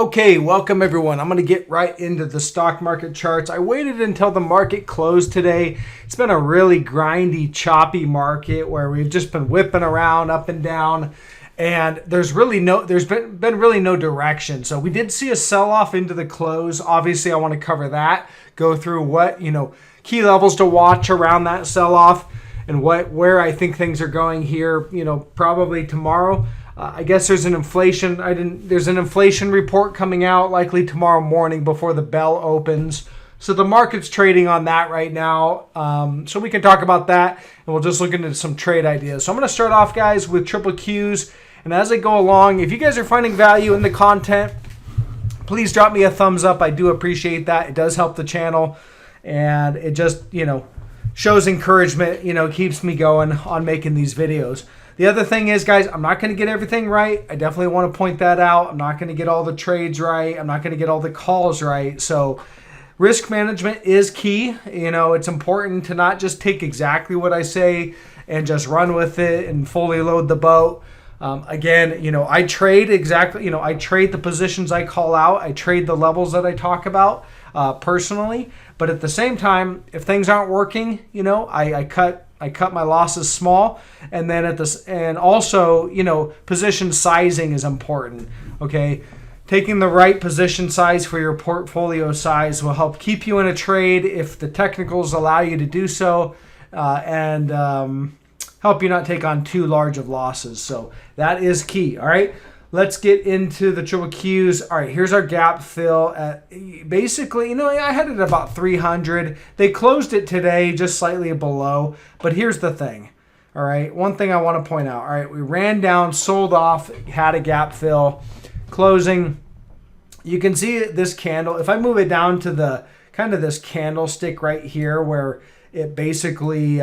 Okay, welcome everyone. I'm going to get right into the stock market charts. I waited until the market closed today. It's been a really grindy, choppy market where we've just been whipping around up and down, and there's been really no direction. So we did see a sell-off into the close. Obviously, I want to cover that, go through what, key levels to watch around that sell-off and where I think things are going here, probably tomorrow. I guess there's an inflation report coming out likely tomorrow morning before the bell opens. So the market's trading on that right now. So we can talk about that, and we'll just look into some trade ideas. So I'm going to start off, guys, with triple Qs. And as I go along, if you guys are finding value in the content, please drop me a thumbs up. I do appreciate that. It does help the channel, and it just, shows encouragement, keeps me going on making these videos. The other thing is, guys, I'm not going to get everything right. I definitely want to point that out. I'm not going to get all the trades right. I'm not going to get all the calls right. So risk management is key. It's important to not just take exactly what I say and just run with it and fully load the boat. Again, I trade exactly, I trade the positions I call out. I trade the levels that I talk about personally. But at the same time, if things aren't working, I cut my losses small, and then also, position sizing is important. Okay, taking the right position size for your portfolio size will help keep you in a trade if the technicals allow you to do so, and help you not take on too large of losses. So that is key. All right. Let's get into the triple Qs. All right, here's our gap fill. Basically, I had it about 300. They closed it today just slightly below. But here's the thing. All right, one thing I want to point out. All right, we ran down, sold off, had a gap fill, closing. You can see this candle. If I move it down to the kind of this candlestick right here where it basically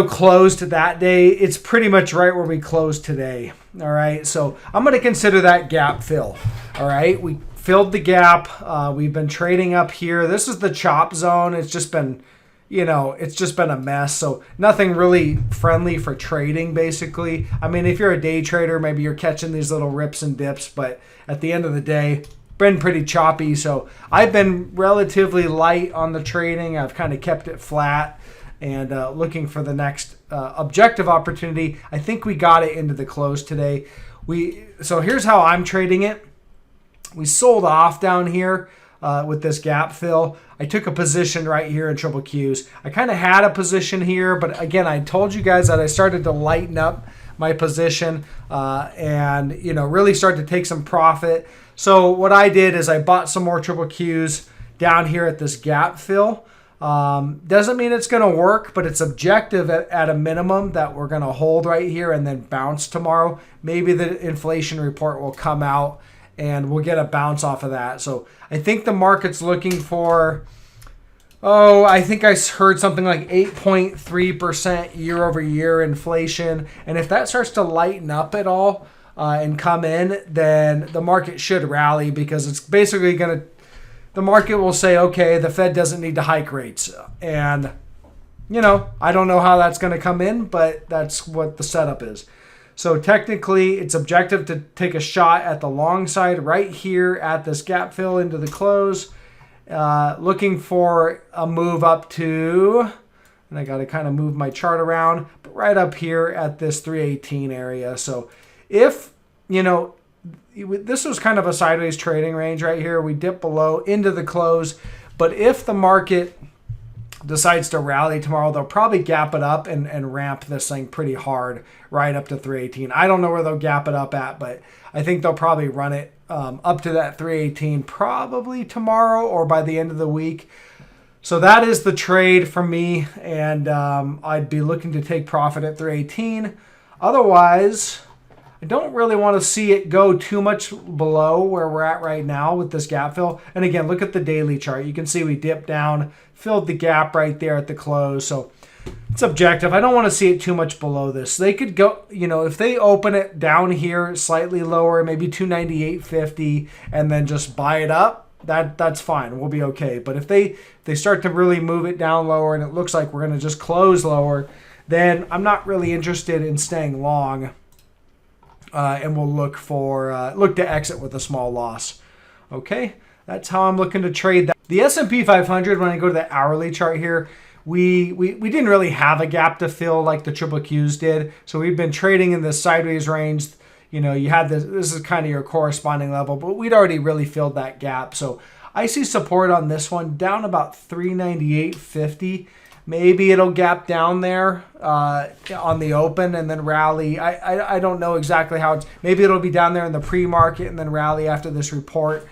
closed that day, it's pretty much right where we closed today. All right, so I'm going to consider that gap fill. All right, we filled the gap. We've been trading up here. This is the chop zone. It's just been, a mess. So nothing really friendly for trading, basically. I mean, if you're a day trader, maybe you're catching these little rips and dips, but at the end of the day, been pretty choppy. So I've been relatively light on the trading. I've kind of kept it flat and looking for the next objective opportunity. I think we got it into the close today. So here's how I'm trading it. We sold off down here with this gap fill. I took a position right here in triple Qs. I kind of had a position here, but again, I told you guys that I started to lighten up my position and really start to take some profit. So what I did is I bought some more triple Qs down here at this gap fill. Doesn't mean it's going to work, but it's objective at a minimum that we're going to hold right here and then bounce tomorrow. Maybe the inflation report will come out and we'll get a bounce off of that. So I think the market's looking for, I think I heard something like 8.3% year over year inflation. And if that starts to lighten up at all and come in, then the market should rally, because it's basically the market will say, okay, the Fed doesn't need to hike rates. And, I don't know how that's going to come in, but that's what the setup is. So technically, it's objective to take a shot at the long side right here at this gap fill into the close. Looking for a move up to, and I got to kind of move my chart around, but right up here at this 318 area. So if, this was kind of a sideways trading range right here. We dip below into the close. But if the market decides to rally tomorrow, they'll probably gap it up and ramp this thing pretty hard right up to 318. I don't know where they'll gap it up at, but I think they'll probably run it up to that 318 probably tomorrow or by the end of the week. So that is the trade for me, and I'd be looking to take profit at 318. Otherwise, I don't really want to see it go too much below where we're at right now with this gap fill. And again, look at the daily chart. You can see we dipped down, filled the gap right there at the close. So it's objective. I don't want to see it too much below this. They could go, if they open it down here slightly lower, maybe 298.50, and then just buy it up, that's fine. We'll be okay. But if they start to really move it down lower and it looks like we're going to just close lower, then I'm not really interested in staying long and we'll look to exit with a small loss. Okay, that's how I'm looking to trade that. The S&P 500, when I go to the hourly chart here, we didn't really have a gap to fill like the triple Qs did. So we've been trading in this sideways range. You know, you had this is kind of your corresponding level, but we'd already really filled that gap. So I see support on this one down about 398.50. Maybe it'll gap down there on the open and then rally. I don't know exactly how it's. Maybe it'll be down there in the pre-market and then rally after this report.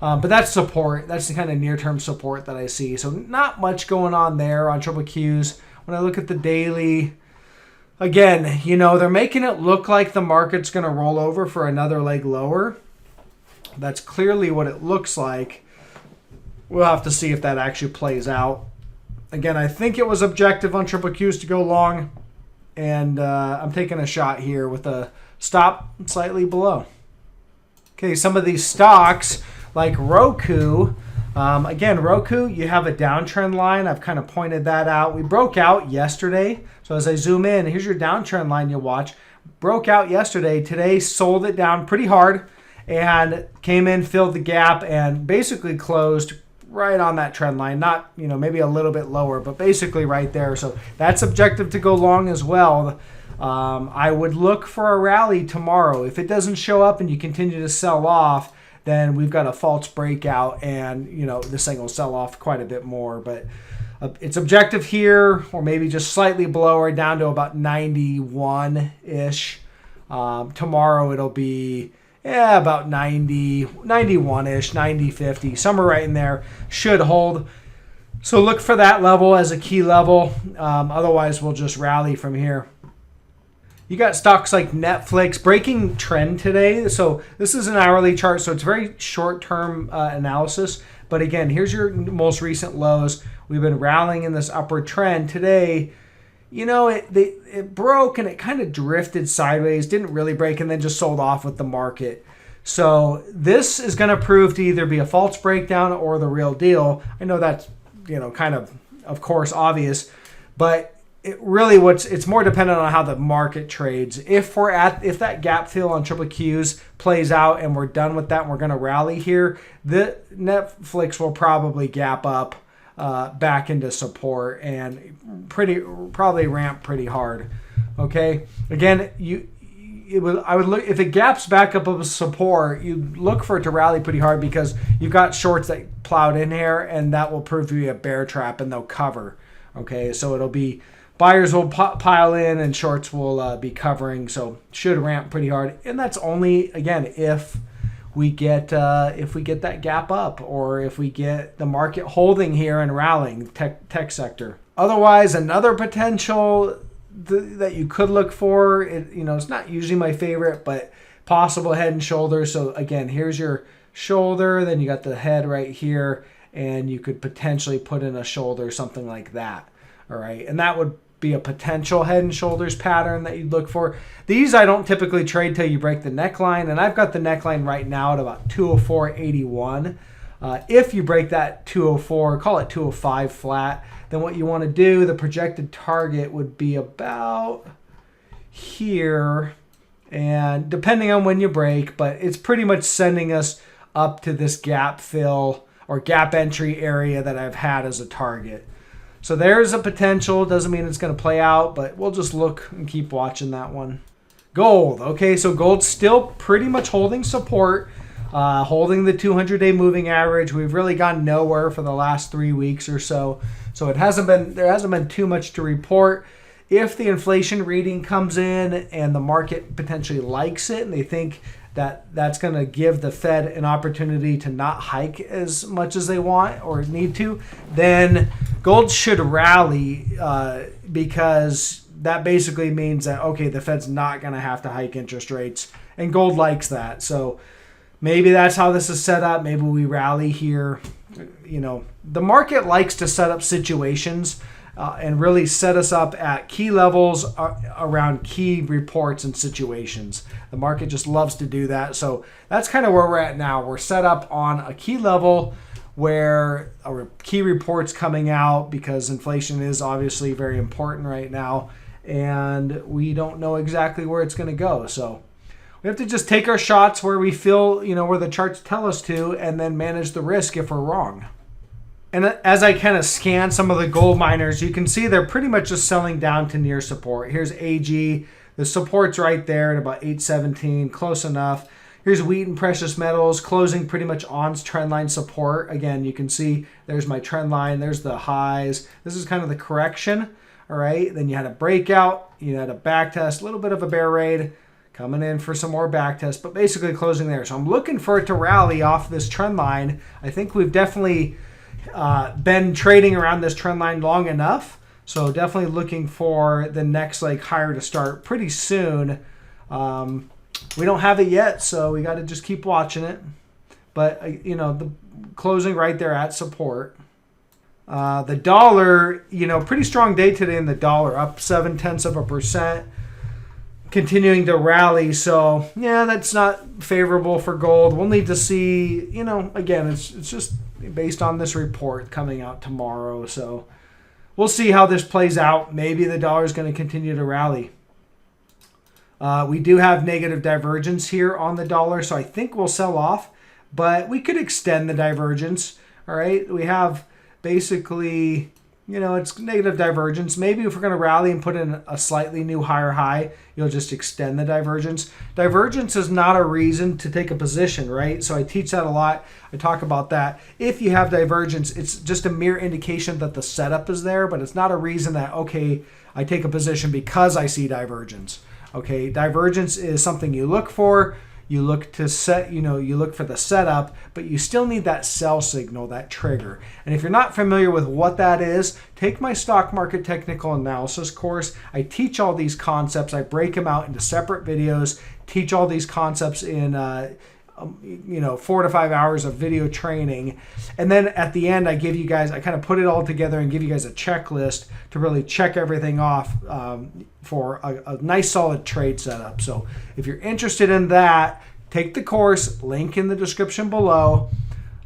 But that's support. That's the kind of near-term support that I see. So not much going on there on triple Qs. When I look at the daily, again, you know, they're making it look like the market's going to roll over for another leg lower. That's clearly what it looks like. We'll have to see if that actually plays out. Again, I think it was objective on triple Qs to go long, and I'm taking a shot here with a stop slightly below. Okay, some of these stocks like Roku. Again, Roku, you have a downtrend line. I've kind of pointed that out. We broke out yesterday. So as I zoom in, here's your downtrend line you watch. Broke out yesterday. Today sold it down pretty hard and came in, filled the gap, and basically closed right on that trend line. Not, you know, maybe a little bit lower, but basically right there. So that's objective to go long as well. I would look for a rally tomorrow. If it doesn't show up and you continue to sell off, then we've got a false breakout, and you know this thing will sell off quite a bit more. But it's objective here, or maybe just slightly below, or down to about 91-ish. Tomorrow it'll be about 90, 91-ish, 90.50, somewhere right in there. Should hold. So look for that level as a key level. Otherwise, we'll just rally from here. You got stocks like Netflix breaking trend today. So this is an hourly chart, so it's very short-term analysis. But again, here's your most recent lows. We've been rallying in this upward trend. Today, you know, it broke and it kind of drifted sideways, didn't really break, and then just sold off with the market. So this is going to prove to either be a false breakdown or the real deal. I know that's, you know, kind of course, obvious, but it really it's more dependent on how the market trades. If that gap fill on triple Qs plays out and we're done with that and we're going to rally here, the Netflix will probably gap up back into support and probably ramp pretty hard. Okay, again, I would look if it gaps back up of support. You look for it to rally pretty hard because you've got shorts that plowed in here, and that will prove to be a bear trap, and they'll cover. Okay, so it'll be. Buyers will pile in and shorts will be covering, so should ramp pretty hard. And that's only, again, if we get that gap up, or if we get the market holding here and rallying tech sector. Otherwise, another potential that you could look for, it's not usually my favorite, but possible head and shoulders. So again, here's your shoulder, then you got the head right here, and you could potentially put in a shoulder, something like that. All right, and that would be a potential head and shoulders pattern that you'd look for. These I don't typically trade till you break the neckline, and I've got the neckline right now at about 204.81. If you break that 204, call it 205 flat, then what you want to do, the projected target would be about here, and depending on when you break, but it's pretty much sending us up to this gap fill or gap entry area that I've had as a target. So there's a potential. Doesn't mean it's going to play out, but we'll just look and keep watching that one. Gold. Okay, so gold's still pretty much holding support, holding the 200-day moving average. We've really gone nowhere for the last 3 weeks or so. So there hasn't been too much to report. If the inflation reading comes in and the market potentially likes it and they think that's going to give the Fed an opportunity to not hike as much as they want or need to, then gold should rally because that basically means that, okay, the Fed's not going to have to hike interest rates, and gold likes that. So maybe that's how this is set up. Maybe we rally here. The market likes to set up situations and really set us up at key levels around key reports and situations. The market just loves to do that. So that's kind of where we're at now. We're set up on a key level where our key reports coming out, because inflation is obviously very important right now, and we don't know exactly where it's going to go. So We have to just take our shots where we feel, where the charts tell us to, and then manage the risk if we're wrong. And as I kind of scan some of the gold miners, you can see they're pretty much just selling down to near support. Here's AG. The support's right there at about 817, close enough. Here's wheat and precious metals closing pretty much on trendline support. Again, you can see there's my trend line. There's the highs. This is kind of the correction. All right. Then you had a breakout. You had a back test, a little bit of a bear raid, coming in for some more back tests, but basically closing there. So I'm looking for it to rally off this trend line. I think we've definitely been trading around this trend line long enough. So definitely looking for the next like higher to start pretty soon. We don't have it yet, so we got to just keep watching it. But, the closing right there at support. The dollar, pretty strong day today in the dollar, up 0.7%, continuing to rally. So, yeah, that's not favorable for gold. We'll need to see, again, it's just based on this report coming out tomorrow. So we'll see how this plays out. Maybe the dollar is going to continue to rally. We do have negative divergence here on the dollar, so I think we'll sell off, but we could extend the divergence. All right, we have basically, it's negative divergence. Maybe if we're going to rally and put in a slightly new higher high, you'll just extend the divergence. Divergence is not a reason to take a position, right? So I teach that a lot. I talk about that. If you have divergence, it's just a mere indication that the setup is there, but it's not a reason that, okay, I take a position because I see divergence. Okay, divergence is something you look for. You look to set, you look for the setup, but you still need that sell signal, that trigger. And if you're not familiar with what that is, take my stock market technical analysis course. I teach all these concepts. I break them out into separate videos, teach all these concepts in 4 to 5 hours of video training. And then at the end, I kind of put it all together and give you guys a checklist to really check everything off for a nice solid trade setup. So if you're interested in that, take the course, link in the description below.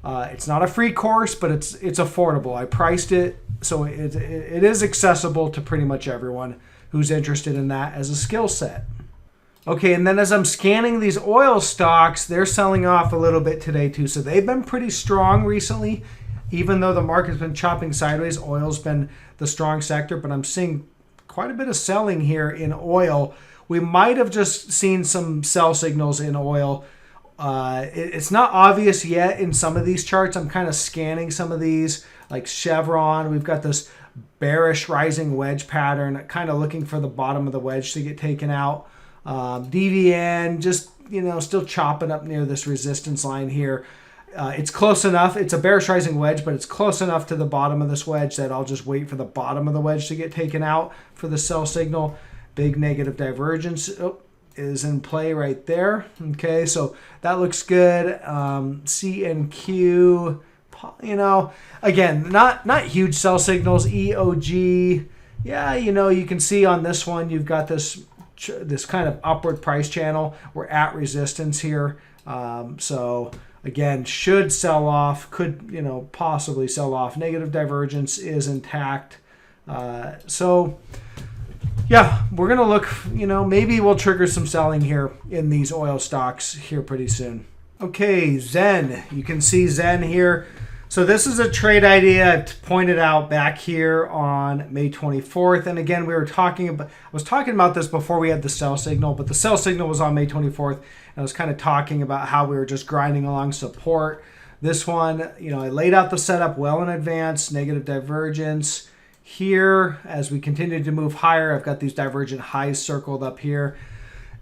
It's not a free course, but it's affordable. I priced it so it is accessible to pretty much everyone who's interested in that as a skill set. Okay, and then as I'm scanning these oil stocks, they're selling off a little bit today too. So they've been pretty strong recently. Even though the market's been chopping sideways, oil's been the strong sector, but I'm seeing quite a bit of selling here in oil. We might have just seen some sell signals in oil. It's not obvious yet in some of these charts. I'm kind of scanning some of these, like Chevron. We've got this bearish rising wedge pattern, kind of looking for the bottom of the wedge to get taken out. DVN just, still chopping up near this resistance line here. It's close enough. It's a bearish rising wedge, but it's close enough to the bottom of this wedge that I'll just wait for the bottom of the wedge to get taken out for the sell signal. Big negative divergence is in play right there. Okay, so that looks good. CNQ, again, not huge sell signals. EOG, yeah, you can see on this one, you've got this kind of upward price channel. We're at resistance here. So again, should sell off, could, possibly sell off. Negative divergence is intact. So yeah, we're going to look, maybe we'll trigger some selling here in these oil stocks here pretty soon. Okay, Zen. You can see Zen here. So this is a trade idea I pointed out back here on May 24th. And again, I was talking about this before we had the sell signal, but the sell signal was on May 24th. And I was kind of talking about how we were just grinding along support. This one, I laid out the setup well in advance, negative divergence. Here, as we continue to move higher, I've got these divergent highs circled up here.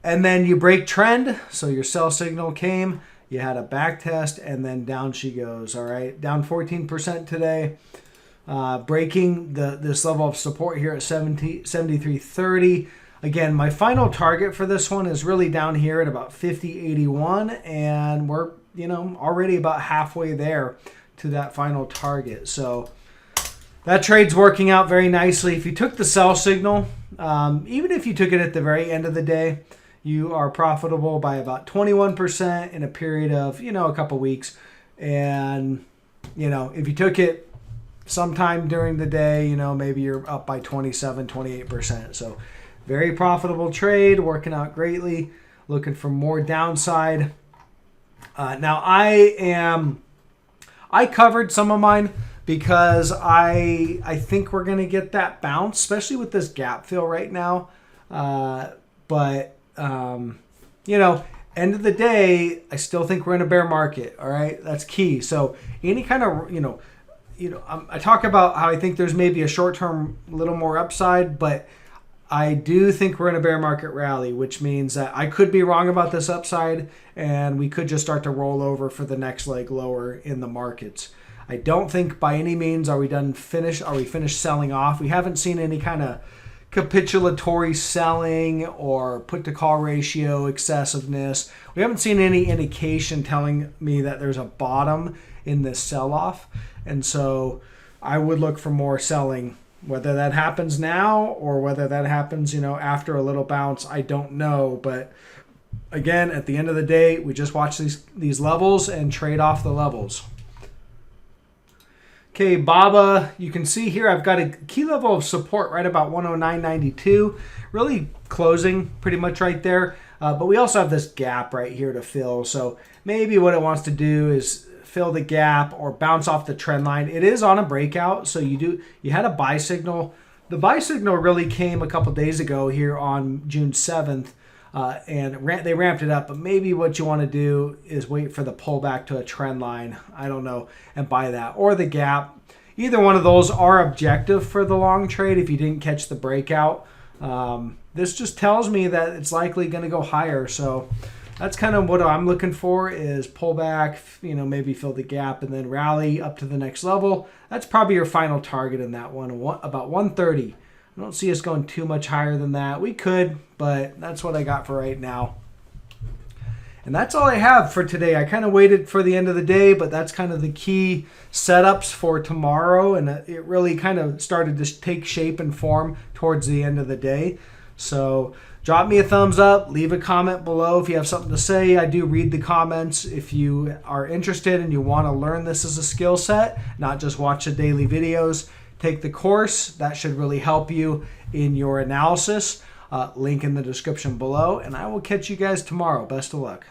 And then you break trend. So your sell signal came. You had a back test, and then down she goes. All right, down 14% today. Breaking this level of support here at 73.30. Again, my final target for this one is really down here at about 50.81, and we're already about halfway there to that final target. So that trade's working out very nicely. If you took the sell signal, even if you took it at the very end of the day, you are profitable by about 21% in a period of, a couple weeks. And, if you took it sometime during the day, maybe you're up by 27, 28%. So very profitable trade, working out greatly. looking for more downside. Now I covered some of mine because I think we're going to get that bounce, especially with this gap fill right now. But you know, end of the day, I still think we're in a bear market. All right, that's key. So any kind of I talk about how I think there's maybe a short-term little more upside, but I do think we're in a bear market rally, which means that I could be wrong about this upside, and we could just start to roll over for the next leg lower in the markets. I don't think by any means are we finished selling off. We haven't seen any kind of capitulatory selling or put to call ratio excessiveness. We haven't seen any indication telling me that there's a bottom in this sell-off. And so I would look for more selling. Whether that happens now or whether that happens, after a little bounce, I don't know. But again, at the end of the day, we just watch these levels and trade off the levels. Okay, BABA, you can see here I've got a key level of support right about 109.92, really closing pretty much right there. But we also have this gap right here to fill. So maybe what it wants to do is fill the gap or bounce off the trend line. It is on a breakout, so you had a buy signal. The buy signal really came a couple days ago here on June 7th, and they ramped it up. But maybe what you want to do is wait for the pullback to a trend line, I don't know, and buy that, or the gap. Either one of those are objective for the long trade if you didn't catch the breakout. This just tells me that it's likely going to go higher, so that's kind of what I'm looking for, is pullback, maybe fill the gap and then rally up to the next level. That's probably your final target in that one, about 130. I don't see us going too much higher than that. We could, but that's what I got for right now. And that's all I have for today. I kind of waited for the end of the day, but that's kind of the key setups for tomorrow. And it really kind of started to take shape and form towards the end of the day. So drop me a thumbs up, leave a comment below if you have something to say. I do read the comments. If you are interested and you want to learn this as a skill set, not just watch the daily videos, take the course. That should really help you in your analysis. Link in the description below, and I will catch you guys tomorrow. Best of luck.